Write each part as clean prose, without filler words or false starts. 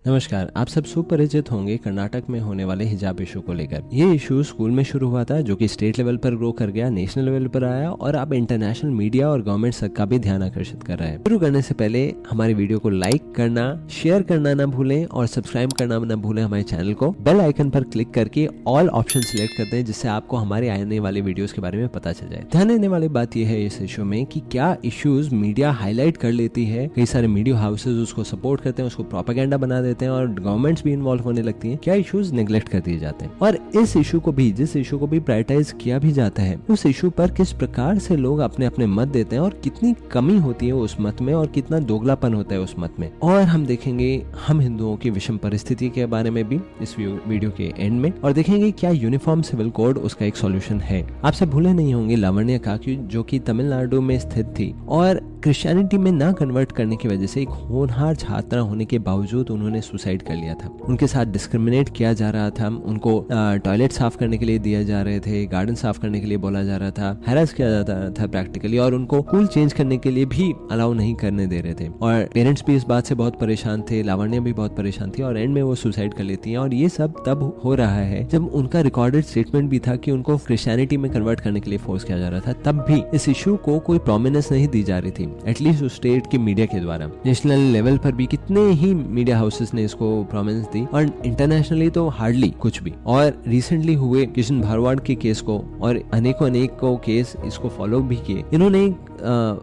नमस्कार। आप सब सुपरिचित होंगे कर्नाटक में होने वाले हिजाब इशू को लेकर। ये इशू स्कूल में शुरू हुआ था, जो कि स्टेट लेवल पर ग्रो कर गया, नेशनल लेवल पर आया और अब इंटरनेशनल मीडिया और गवर्नमेंट सब का भी ध्यान आकर्षित कर रहा है। शुरू करने से पहले हमारी वीडियो को लाइक करना, शेयर करना ना भूलें और सब्सक्राइब करना ना भूलें हमारे चैनल को। बेल आइकन पर क्लिक करके ऑल ऑप्शन सिलेक्ट कर दें, जिससे आपको हमारे आने वाले वीडियोस के बारे में पता चल जाए। ध्यान देने वाली बात यह है इस इशू में कि क्या इश्यूज मीडिया हाईलाइट कर लेती है, कई सारे मीडिया हाउसेज उसको सपोर्ट करते हैं, उसको प्रोपेगेंडा बना देते हैं और गवर्नमेंट्स भी इन्वॉल्व होने लगती हैं। क्या इश्यूज नेग्लेक्ट कर दिए जाते हैं और इस इशू को भी, जिस इशू को भी प्रायोरिटाइज किया भी जाता है, उस इशू पर किस प्रकार से लोग अपने अपने मत देते हैं और कितनी कमी होती है उस मत में और कितना दोगलापन होता है उस मत में। और हम देखेंगे हम हिंदुओं की विषम परिस्थिति के बारे में भी इस वीडियो के एंड में, और देखेंगे क्या यूनिफॉर्म सिविल कोड उसका एक सॉल्यूशन है। आप सब भूले नहीं होंगे लावण्य काकी, जो कि तमिलनाडु में स्थित थी और क्रिश्चियनिटी में ना कन्वर्ट करने की वजह से एक होनहार छात्रा होने के बावजूद उन्होंने सुसाइड कर लिया था। उनके साथ डिस्क्रिमिनेट किया जा रहा था, उनको टॉयलेट साफ करने के लिए दिए जा रहे थे, गार्डन साफ करने के लिए बोला जा रहा था, हैरेस किया जाता था प्रैक्टिकली, और उनको स्कूल चेंज करने के लिए भी अलाउ नहीं करने दे रहे थे। और पेरेंट्स भी इस बात से बहुत परेशान थे, लावण्य भी बहुत परेशान थी और एंड में वो सुसाइड कर लेती है। और ये सब तब हो रहा है जब उनका रिकॉर्डेड स्टेटमेंट भी था कि उनको क्रिश्चियनिटी में कन्वर्ट करने के लिए फोर्स किया जा रहा था। तब भी इस इशू को कोई प्रोमिनेंस नहीं दी जा रही थी, एटलीस्ट उस स्टेट के मीडिया के द्वारा। नेशनल लेवल पर भी कितने ही मीडिया हाउसेस ने इसको प्रोमिनेंस दी और इंटरनेशनली तो हार्डली कुछ भी। और रिसेंटली हुए किशन भारवाड़ के केस को और अनेकों केस इसको फॉलो भी किए। इन्होंने एक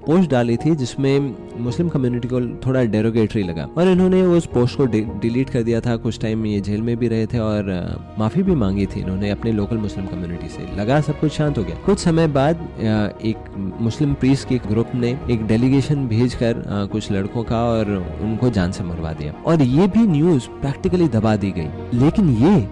पोस्ट डाली थी जिसमें मुस्लिम कम्युनिटी को थोड़ा डेरोगेटरी लगा और इन्होंने उस पोस्ट को डिलीट कर दिया था। कुछ टाइम ये जेल में भी रहे थे और माफी भी मांगी थी इन्होंने अपने लोकल मुस्लिम कम्युनिटी से। लगा सब कुछ शांत हो गया। कुछ समय बाद एक मुस्लिम प्रीस्ट के ग्रुप ने एक डेलीगेशन भेजकर कुछ लड़कों का और उनको जान से मरवा दिया और ये भी न्यूज प्रैक्टिकली दबा दी गई। लेकिन ये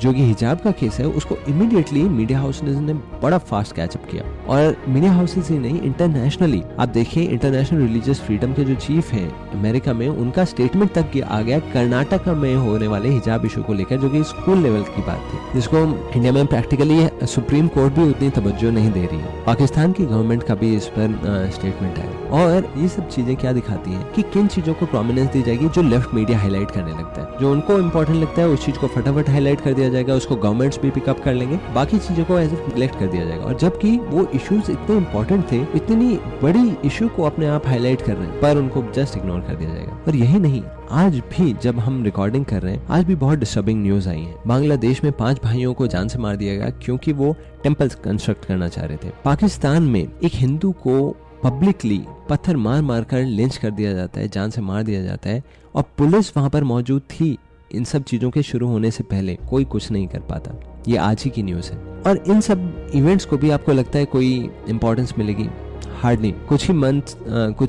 जो कि हिजाब का केस है उसको इमीडिएटली मीडिया हाउसेज ने बड़ा फास्ट कैचअप किया और मीडिया हाउसेज ही नहीं, इंटरनेशनली आप देखिए इंटरनेशनल रिलीजियस फ्रीडम के जो चीफ हैं अमेरिका में, उनका स्टेटमेंट तक आ गया कर्नाटक में होने वाले हिजाब इशू को लेकर, जो कि स्कूल लेवल की बात थी, जिसको इंडिया में प्रैक्टिकली सुप्रीम कोर्ट भी उतनी तवज्जो नहीं दे रही है। पाकिस्तान की गवर्नमेंट का भी इस पर स्टेटमेंट है। और ये सब चीजें क्या दिखाती है कि किन चीजों को प्रोमिनेंस दी जाएगी जो लेफ्ट मीडिया हाईलाइट करने लगता है। जो उनको इंपॉर्टेंट लगता है उस चीज को फटाफट हाईलाइट कर दिया जाएगा, उसको गवर्नमेंट्स भी पिकअप कर लेंगे, बाकी चीजों को एज नेग्लेक्ट कर दिया जाएगा। और जबकि वो इश्यूज इतने इंपॉर्टेंट थे, इतनी बड़ी इशू को अपने आप हाईलाइट कर रहे हैं, पर उनको जस्ट इग्नोर कर दिया जाएगा। और यही नहीं, आज भी जब हम रिकॉर्डिंग कर रहे हैं, आज भी बहुत डिस्टर्बिंग न्यूज आई है। बांग्लादेश में 5 भाइयों को जान से मार दिया गया क्योंकि वो टेम्पल कंस्ट्रक्ट करना चाह रहे थे। पाकिस्तान में एक हिंदू को पब्लिकली पत्थर मार मार कर लिंच कर दिया जाता है, जान से मार दिया जाता है और पुलिस वहां पर मौजूद थी। इन सब चीजों के शुरू होने से पहले कोई कुछ नहीं कर पाता। ये आज ही की न्यूज है। और इन सब इवेंट्स को भी आपको लगता है कोई इंपॉर्टेंस मिलेगी? हार्डली। कुछ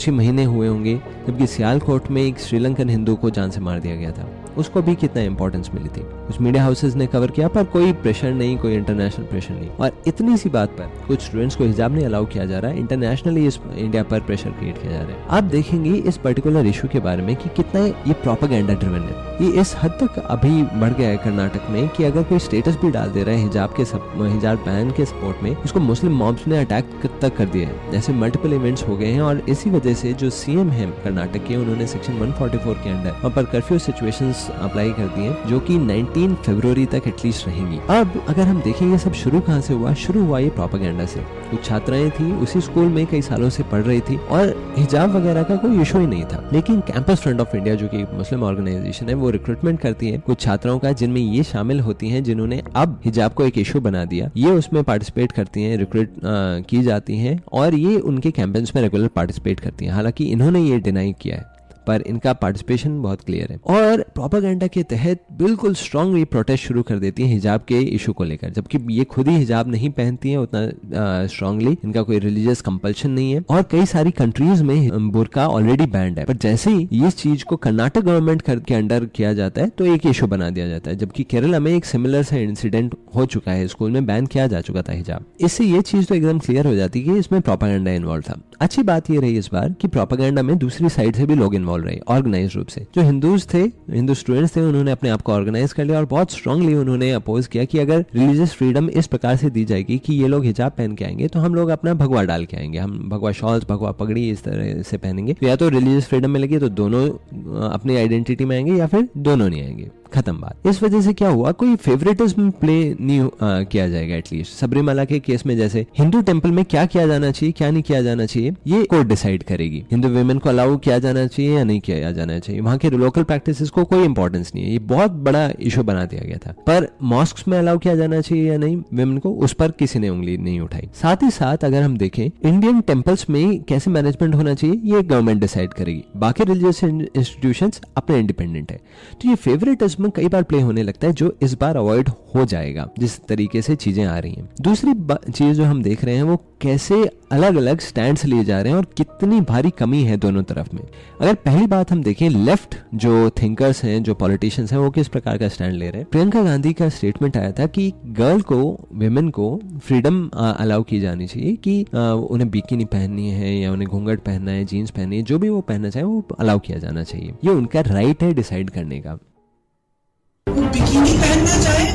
ही महीने हुए होंगे जबकि सियालकोट में एक श्रीलंकन हिंदू को जान से मार दिया गया था, उसको भी कितना इंपॉर्टेंस मिली थी। कुछ मीडिया हाउसेस ने कवर किया पर कोई प्रेशर नहीं, कोई इंटरनेशनल प्रेशर नहीं। और इतनी सी बात पर कुछ स्टूडेंट्स को हिजाब नहीं अलाउ किया जा रहा है, इंटरनेशनली इस इंडिया पर प्रेशर क्रिएट किया जा रहा है। आप देखेंगे इस पर्टिकुलर इशू के बारे में कि कितना ये प्रोपेगेंडा ड्रिवन है। ये इस हद तक अभी बढ़ गया है कर्नाटक में कि अगर कोई स्टेटस भी डाल दे रहा है हिजाब बैन के सपोर्ट में, उसको मुस्लिम मॉब्स ने अटैक तक कर दिया है। ऐसे मल्टीपल इवेंट्स हो गए हैं और इसी वजह से जो सीएम है कर्नाटक के, उन्होंने सेक्शन 144 के अंडर वहाँ पर कर्फ्यू सिचुएशंस अप्लाई कर दिए जो कि 19 फरवरी तक एटलीस्ट रहेंगी। अब अगर हम देखेंगे सब शुरू कहाँ से हुआ, शुरू हुआ ये प्रोपेगेंडा से। कुछ छात्राएं थी उसी स्कूल में कई सालों से पढ़ रही थी और हिजाब वगैरह का कोई इशू ही नहीं था, लेकिन कैंपस फ्रंट ऑफ इंडिया जो कि मुस्लिम ऑर्गेनाइजेशन है, वो रिक्रूटमेंट करती है कुछ छात्राओं का, जिनमें ये शामिल होती हैं जिन्होंने अब हिजाब को एक इशू बना दिया। ये उसमें पार्टिसिपेट करती हैं, रिक्रूट की जाती हैं और ये उनके कैंपेन्स में रेगुलर पार्टिसिपेट करती हैं। हालांकि इन्होंने ये डिनाई किया है पर इनका पार्टिसिपेशन बहुत क्लियर है। और प्रोपेगेंडा के तहत बिल्कुल स्ट्रांगली प्रोटेस्ट शुरू कर देती है हिजाब के इशू को लेकर, जबकि ये खुद ही हिजाब नहीं पहनती है उतना स्ट्रांगली, इनका कोई रिलीजियस कंपल्शन नहीं है। और कई सारी कंट्रीज में बुर्का ऑलरेडी बैंड है, पर जैसे ही इस चीज को कर्नाटक गवर्नमेंट के अंडर किया जाता है तो एक इशू बना दिया जाता है, जबकि केरला में एक सिमिलर सा इंसिडेंट हो चुका है, स्कूल में बैन किया जा चुका था हिजाब। इससे ये चीज तो एकदम क्लियर हो जाती है कि इसमें प्रोपेगेंडा इन्वॉल्व था। अच्छी बात ये रही इस बार कि प्रोपेगेंडा में दूसरी साइड से भी लोग इन्वॉल्व रहे ऑर्गेनाइज रूप से। जो हिंदू स्टूडेंट्स थे उन्होंने अपने आप को ऑर्गेनाइज कर लिया और बहुत स्ट्रांगली उन्होंने अपोज किया कि अगर रिलीजियस फ्रीडम इस प्रकार से दी जाएगी कि ये लोग हिजाब पहन के आएंगे तो हम लोग अपना भगवा डाल के आएंगे, हम भगवा शॉल्स भगवा पगड़ी इस तरह से पहनेंगे। तो या तो रिलीजियस फ्रीडम मिलेगी तो दोनों अपनी आइडेंटिटी में आएंगे या फिर दोनों नहीं आएंगे, खत्म बात। इस वजह से क्या हुआ, कोई फेवरेटिज्म प्ले नहीं किया जाएगा। एटलीस्ट सबरीमाला के केस में जैसे हिंदू टेंपल में क्या किया जाना चाहिए क्या नहीं किया जाना चाहिए ये कोर्ट डिसाइड करेगी। हिंदू वुमेन को अलाउ किया जाना चाहिए या नहीं किया जाना चाहिए, वहां के लोकल प्रैक्टिसेस को कोई इंपॉर्टेंस नहीं है। ये बहुत बड़ा इशू बना दिया गया था। पर मॉस्क्स में अलाउ किया जाना चाहिए या नहीं वुमेन को, उस पर किसी ने उंगली नहीं उठाई। साथ ही साथ अगर हम देखें इंडियन टेंपल्स में कैसे मैनेजमेंट होना चाहिए ये गवर्नमेंट डिसाइड करेगी, बाकी रिलीजियस इंस्टीट्यूशंस अपने इंडिपेंडेंट है। तो ये फेवरेटिज्म कई बार प्ले होने लगता है जो इस बार अवॉइड हो जाएगा जिस तरीके से चीजें आ रही हैं। दूसरी चीज जो हम देख रहे हैं वो कैसे अलग अलग स्टैंड्स लिए जा रहे हैं और कितनी भारी कमी है दोनों तरफ में। अगर पहली बात हम देखें लेफ्ट जो थिंकर्स हैं जो पॉलिटिशियंस हैं वो किस प्रकार का स्टैंड ले रहे हैं। प्रियंका गांधी का स्टेटमेंट आया था कि गर्ल को विमेन को फ्रीडम अलाउ की जानी चाहिए कि उन्हें बिकिनी पहननी है या उन्हें घूंघट पहनना है, जीन्स पहननी है, जो भी वो पहनना चाहे वो अलाउ किया जाना चाहिए। ये उनका राइट है डिसाइड करने का। वो बिकिनी पहनना चाहे,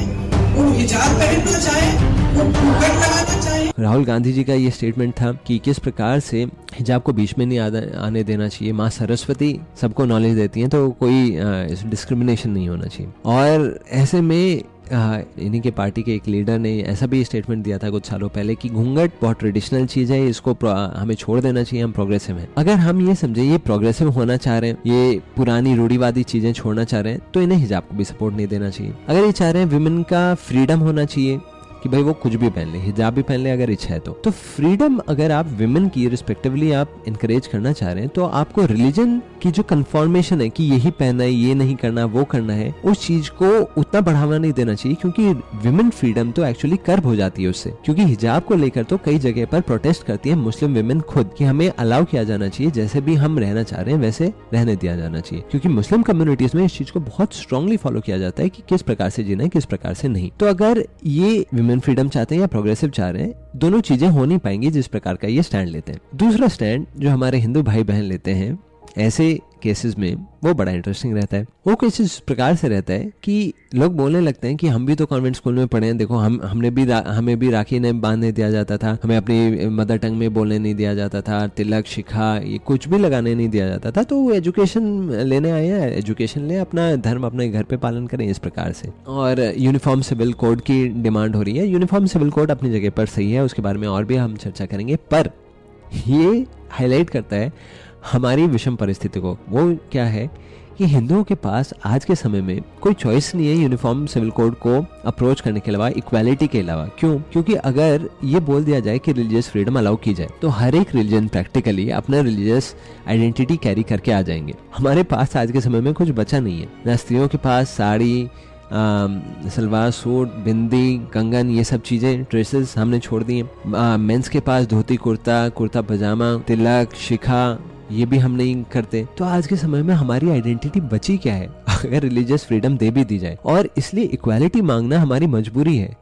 वो हिजाब पहनना चाहे, वो घूंघट लगाना चाहे। राहुल गांधी जी का ये स्टेटमेंट था कि किस प्रकार से हिजाब को बीच में नहीं आने देना चाहिए। माँ सरस्वती सबको नॉलेज देती हैं तो कोई डिस्क्रिमिनेशन नहीं होना चाहिए। और ऐसे में इन्हीं के पार्टी के एक लीडर ने ऐसा भी स्टेटमेंट दिया था कुछ सालों पहले कि घूंघट बहुत ट्रेडिशनल चीज है, इसको हमें छोड़ देना चाहिए, हम प्रोग्रेसिव हैं। अगर हम ये समझे ये प्रोग्रेसिव होना चाह रहे हैं, ये पुरानी रूढ़िवादी चीजें छोड़ना चाह रहे हैं तो इन्हें हिजाब को भी सपोर्ट नहीं देना चाहिए। अगर ये चाह रहे हैं विमेन का फ्रीडम होना चाहिए कि भाई वो कुछ भी पहन ले, हिजाब भी पहन ले अगर इच्छा है तो फ्रीडम अगर आप विमेन की रिस्पेक्टिवली आप इनकरेज करना चाह रहे हैं तो आपको रिलीजन की जो कन्फर्मेशन है कि यही पहनना है, ये नहीं करना, वो करना है, उस चीज को उतना बढ़ावा नहीं देना चाहिए। क्योंकि विमेन फ्रीडम तो एक्चुअली कर्ब हो जाती है उससे। क्योंकि हिजाब को लेकर तो कई जगह पर प्रोटेस्ट करती है मुस्लिम विमेन खुद कि हमें अलाउ किया जाना चाहिए, जैसे भी हम रहना चाह रहे हैं वैसे रहने दिया जाना चाहिए। क्योंकि मुस्लिम कम्युनिटीज में इस चीज को बहुत स्ट्रांगली फॉलो किया जाता है कि किस प्रकार से जीना है, किस प्रकार से नहीं। तो अगर ये विमेन फ्रीडम चाहते हैं या प्रोग्रेसिव चाह रहे हैं, दोनों चीजें हो नहीं पाएंगी जिस प्रकार का ये स्टैंड लेते हैं। दूसरा स्टैंड जो हमारे हिंदू भाई बहन लेते हैं ऐसे केसेस में वो बड़ा इंटरेस्टिंग रहता है। वो कुछ इस प्रकार से रहता है कि लोग बोलने लगते हैं कि हम भी तो कॉन्वेंट स्कूल में पढ़े हैं, देखो हमें भी राखी नहीं बांधने दिया जाता था, हमें अपनी मदर टंग में बोलने नहीं दिया जाता था, तिलक शिखा ये कुछ भी लगाने नहीं दिया जाता था। तो वो एजुकेशन लेने आए हैं, एजुकेशन ले, अपना धर्म अपने घर पे पालन करें इस प्रकार से। और यूनिफॉर्म सिविल कोड की डिमांड हो रही है। यूनिफॉर्म सिविल कोड अपनी जगह पर सही है, उसके बारे में और भी हम चर्चा करेंगे, पर ये हाईलाइट करता है हमारी विषम परिस्थिति को। वो क्या है कि हिंदुओं के पास आज के समय में कोई चॉइस नहीं है यूनिफॉर्म सिविल कोड को अप्रोच करने के अलावा, इक्वालिटी के अलावा। क्यों? क्योंकि अगर ये बोल दिया जाए कि रिलीजियस फ्रीडम अलाउ की जाए तो हर एक रिलीजन प्रैक्टिकली अपना रिलीजियस आइडेंटिटी कैरी करके आ जाएंगे। हमारे पास आज के समय में कुछ बचा नहीं है। ना स्त्रियों के पास साड़ी, सलवार सूट, बिंदी, कंगन, ये सब चीजें, ड्रेसेस हमने छोड़ दी हैं। मेंस के पास धोती कुर्ता, कुर्ता पजामा, तिलक शिखा ये भी हम नहीं करते। तो आज के समय में हमारी आइडेंटिटी बची क्या है अगर रिलीजियस फ्रीडम दे भी दी जाए? और इसलिए इक्वालिटी मांगना हमारी मजबूरी है।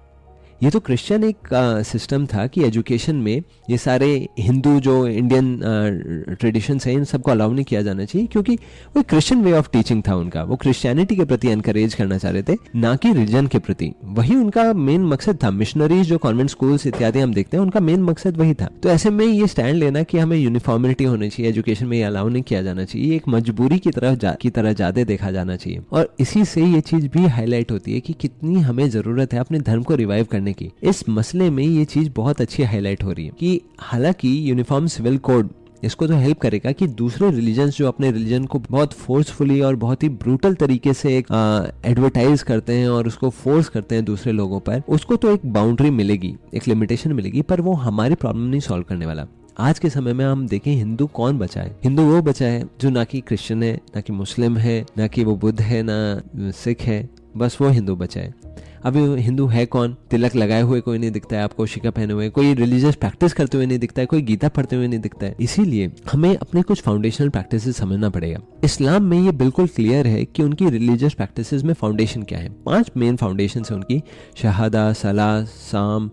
ये तो क्रिश्चियन एक सिस्टम था कि एजुकेशन में ये सारे हिंदू जो इंडियन ट्रेडिशंस हैं इन सबको अलाउ नहीं किया जाना चाहिए, क्योंकि वो क्रिश्चियन वे ऑफ टीचिंग था उनका। वो क्रिश्चियनिटी के प्रति एनकरेज करना चाह रहे थे, ना कि रिलीजन के प्रति। वही उनका मेन मकसद था। मिशनरीज जो कॉन्वेंट स्कूल्स इत्यादि हम देखते हैं उनका मेन मकसद वही था। तो ऐसे में ये स्टैंड लेना कि हमें यूनिफॉर्मिटी होनी चाहिए, एजुकेशन में ये अलाउ नहीं किया जाना चाहिए, एक मजबूरी की तरह ज्यादा देखा जाना चाहिए। और इसी से ये चीज भी हाईलाइट होती है कि कितनी हमें जरूरत है अपने धर्म को रिवाइव करने की। इस मसले में ये चीज बहुत अच्छी हाईलाइट हो रही है कि हालांकि यूनिफॉर्म सिविल कोड इसको तो हेल्प करेगा कि दूसरे रिलीजन्स जो अपने रिलीजन को बहुत फोर्सफुली और बहुत ही ब्रूटल तरीके से एडवर्टाइज करते हैं और उसको फोर्स करते हैं दूसरे लोगों पर, उसको तो एक बाउंड्री मिलेगी, एक लिमिटेशन मिलेगी, पर वो हमारी प्रॉब्लम नहीं सॉल्व करने वाला। आज के समय में हम देखें हिंदू कौन बचा है? हिंदू वो बचा है जो ना कि क्रिश्चियन है, ना कि मुस्लिम है, ना कि वो बुद्ध है, ना सिख है, बस वो हिंदू बचा है। अब हिंदू है कौन? तिलक लगाए हुए कोई नहीं दिखता है आपको, शिखा पहने हुए, कोई रिलीजियस प्रैक्टिस करते हुए नहीं दिखता है, कोई गीता पढ़ते हुए नहीं दिखता है। इसीलिए हमें अपने कुछ फाउंडेशनल प्रैक्टिसेस समझना पड़ेगा। इस्लाम में ये बिल्कुल क्लियर है कि उनकी रिलीजियस प्रैक्टिसेस में फाउंडेशन क्या है। 5 मेन फाउंडेशन है उनकी: शहादा, सलाह, साम,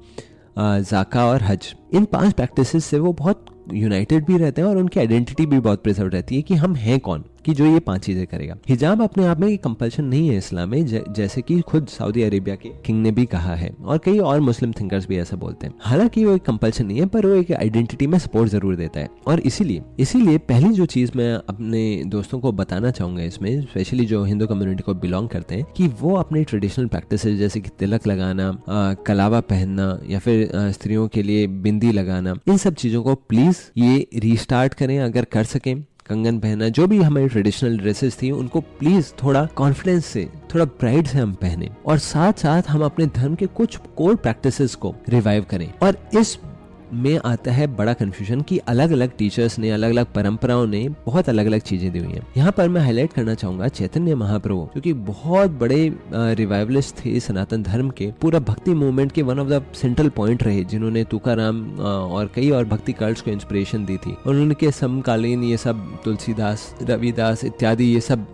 जाका और हज। इन 5 प्रैक्टिसेस से वो बहुत यूनाइटेड भी रहते हैं और उनकी आइडेंटिटी भी बहुत प्रिजर्व रहती है कि हम हैं कौन, कि जो ये 5 चीजें करेगा। हिजाब अपने आप में एक कंपल्शन नहीं है इस्लाम में, जैसे कि खुद सऊदी अरेबिया के किंग ने भी कहा है और कई और मुस्लिम थिंकर्स भी ऐसा बोलते हैं। हालांकि वो एक कंपल्शन नहीं है, पर वो एक आइडेंटिटी में सपोर्ट जरूर देता है। और इसीलिए पहली जो चीज मैं अपने दोस्तों को बताना चाहूंगा इसमें, स्पेशली जो हिंदू कम्युनिटी को बिलोंग करते हैं, कि वो अपने ट्रेडिशनल प्रैक्टिसेस जैसे कि तिलक लगाना, कलावा पहनना या फिर स्त्रियों के लिए बिंदी लगाना, इन सब चीजों को प्लीज ये रीस्टार्ट करें अगर कर सकें। कंगन पहना, जो भी हमारी ट्रेडिशनल ड्रेसेस थी, उनको प्लीज थोड़ा कॉन्फिडेंस से, थोड़ा प्राइड से हम पहने और साथ साथ हम अपने धर्म के कुछ कोर प्रैक्टिसेस को रिवाइव करें। और इस में आता है बड़ा कंफ्यूजन कि अलग अलग टीचर्स ने, अलग अलग परंपराओं ने बहुत अलग अलग चीजें दी हुई हैं। यहाँ पर मैं हाईलाइट करना चाहूंगा चैतन्य महाप्रभु, जो कि बहुत बड़े रिवाइवलिस्ट थे सनातन धर्म के, पूरा भक्ति मूवमेंट के one of the central point रहे, जिन्होंने तुकाराम और कई और भक्ति कल्ट्स को इंस्पिरेशन दी थी। और उनके समकालीन ये सब तुलसीदास, रविदास इत्यादि ये सब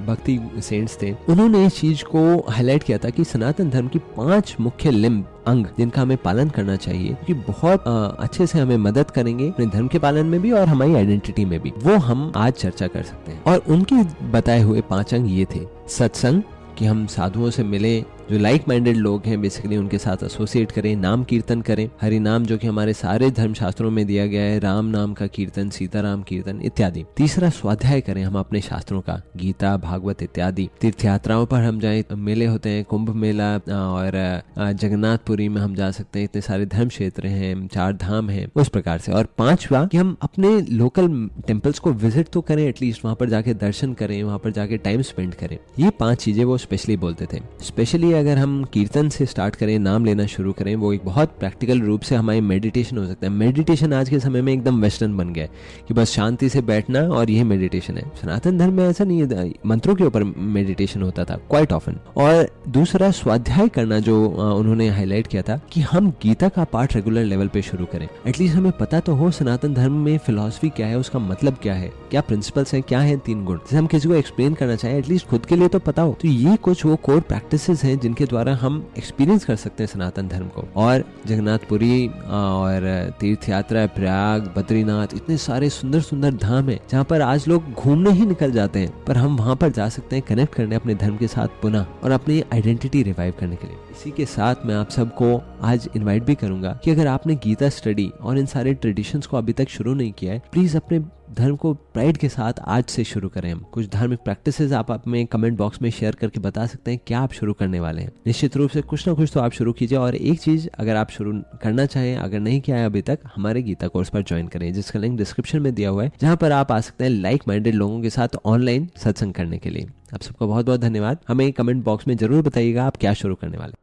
भक्ति सेंट्स थे। उन्होंने इस चीज को हाईलाइट किया था कि सनातन धर्म की 5 मुख्य लिम्ब, अंग, जिनका हमें पालन करना चाहिए, क्योंकि बहुत अच्छे से हमें मदद करेंगे अपने धर्म के पालन में भी और हमारी आइडेंटिटी में भी। वो हम आज चर्चा कर सकते हैं। और उनके बताए हुए 5 अंग ये थे: सत्संग, कि हम साधुओं से मिलें, जो लाइक माइंडेड लोग हैं बेसिकली उनके साथ एसोसिएट करें, नाम कीर्तन करें, हरि नाम जो कि हमारे सारे धर्म शास्त्रों में दिया गया है, राम नाम का कीर्तन, सीताराम कीर्तन इत्यादि। तीसरा, स्वाध्याय करें हम अपने शास्त्रों का, गीता, भागवत इत्यादि। तीर्थ यात्राओं पर हम जाएं, मेले होते हैं, कुंभ मेला और जगन्नाथपुरी में हम जा सकते हैं, इतने सारे धर्म क्षेत्र हैं, 4 धाम हैं, उस प्रकार से। और 5वां कि हम अपने लोकल टेम्पल्स को विजिट तो करें, एटलीस्ट वहां पर जाके दर्शन करें, वहां पर जाके टाइम स्पेंड करें। ये 5 चीजें वो स्पेशली बोलते थे। स्पेशली अगर हम कीर्तन से स्टार्ट करें, नाम लेना शुरू करें, वो एक बहुत प्रैक्टिकल रूप से हमारी मेडिटेशन हो सकता है। मेडिटेशन आज के समय में एकदम वेस्टर्न बन गया है कि बस शांति से बैठना और यह मेडिटेशन है। सनातन धर्म में ऐसा नहीं है, मंत्रों के ऊपर मेडिटेशन होता था क्वाइट ऑफन। और दूसरा, स्वाध्याय करना, जो उन्होंने हाईलाइट किया था कि हम गीता का पाठ रेगुलर लेवल पे शुरू करें। एटलीस्ट हमें पता तो हो सनातन धर्म में फिलॉसफी क्या है, उसका मतलब क्या है, क्या प्रिंसिपल्स हैं, क्या है 3 गुण। जैसे हम किसी को एक्सप्लेन करना चाहें, एटलीस्ट खुद के लिए तो पता हो। तो ये कुछ वो कोर प्रैक्टिसेस हैं जिनके द्वारा हम एक्सपीरियंस कर सकते हैं सनातन धर्म को। और जगन्नाथपुरी और तीर्थ यात्रा, प्रयाग, बद्रीनाथ, इतने सारे सुंदर सुंदर धाम हैं जहाँ पर आज लोग घूमने ही निकल जाते हैं, पर हम वहां पर जा सकते हैं कनेक्ट करने अपने धर्म के साथ पुनः और अपनी आइडेंटिटी रिवाइव करने के लिए। इसी के साथ मैं आप सबको आज इनवाइट भी करूंगा कि अगर आपने गीता स्टडी और इन सारे ट्रेडिशंस को अभी तक शुरू नहीं किया है, प्लीज अपने धर्म को प्राइड के साथ आज से शुरू करें। हम कुछ धार्मिक प्रैक्टिसेस आप अपने कमेंट बॉक्स में शेयर करके बता सकते हैं क्या आप शुरू करने वाले हैं। निश्चित रूप से कुछ ना कुछ तो आप शुरू कीजिए। और एक चीज अगर आप शुरू करना चाहें, अगर नहीं किया है अभी तक, हमारे गीता कोर्स पर ज्वाइन करें, जिसका लिंक डिस्क्रिप्शन में दिया हुआ है, जहां पर आप आ सकते हैं लाइक माइंडेड लोगों के साथ ऑनलाइन सत्संग करने के लिए। आप सबको बहुत बहुत धन्यवाद। हमें कमेंट बॉक्स में जरूर बताइएगा आप क्या शुरू करने वाले।